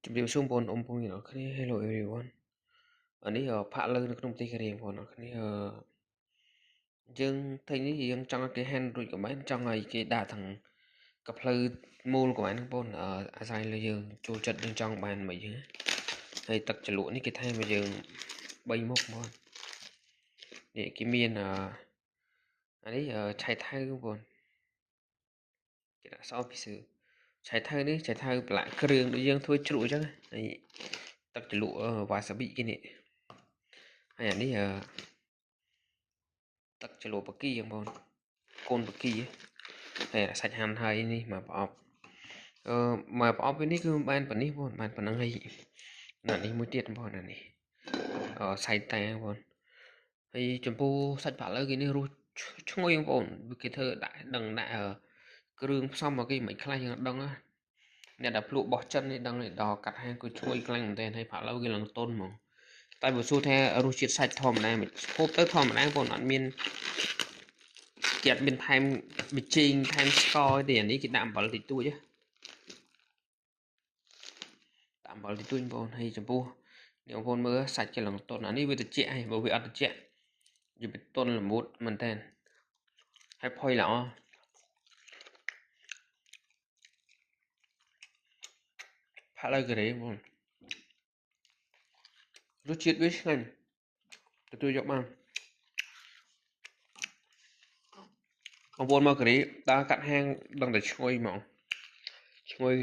ជំរាបសួរបងប្អូនទាំងអស់គ្នា Hello everyone អានេះផាក់លើនៅក្នុងទីការរៀនបងប្អូនគ្នាយើងថ្ងៃនេះយើងចង់ឲ្យគេ hand រួចកមែនចង់ឲ្យគេដាក់ទាំងកផ្លូវមូលកមែនបងប្អូនអាស្រ័យលើយើងចូលចិត្តយើងចង់បានមិនយើងហើយទឹកជ្រលក់នេះគេថែមឲ្យយើង3មុខបងនេះគេមានអានេះឆៃថៅបងប្អូនគេដាក់សពីសឺឆៃថៅនេះឆៃថៅប្រឡាក់គ្រឿងដូចយើងធ្វើជ្រក់អញ្ចឹងហើយទឹកជ្រលក់វ៉ាសាប៊ីគេនេះហើយអានេះទឹកជ្រលក់បកាបងប្អូនកូនបកាហើយសាច់ហាន់ហើយនេះមកប្រអប់មកប្រអប់នេះគឺបានប៉ុណ្នេះបងបានប៉ុណ្ណឹងហើយណានេះមួយទៀតបងប្អូនណានេះសាច់តែបងប្អូនហើយចំពោះសាច់ផាក់លើគេនេះរសឈ្ងុយបងប្អូនគេធ្វើដាក់ដឹងដាក់គ្រឿងផ្សំមកគេមិនខ្លះយើងអត់ដឹងណាអ្នកដែលភ្លក់បោះចិននេះដឹងដល់កាត់ហាងគឺឈ្ងុយខ្លាំងមែនទែនហើយផាក់លើគេឡើងតុនហ្មងតែបើសួរថារសជាតិសាច់ធម្មតាមិនហូបទៅធម្មតាបងប្អូនអត់មានគេអត់មានថែមប៊ីជីងថែមស្ករទេអានេះគេដាក់អំបិលតិចតួចដាក់អំបិលតិចតួចបងប្អូនហើយចំពោះនេះបងប្អូនមើលសាច់គេឡើងតុនអានេះវាត្រជាក់ហើយបើវាអត់ត្រជាក់វាបិតុនល្មុតមែនតើហើយផុយល្អផាក់លើការ៉េបងរសជាតិវាឆ្ងាញ់ទទួលយកបានបងប្អូនមកការីដើរកាត់ហាងដឹងតែឈ្ងុយហ្មងឈ្ងុយ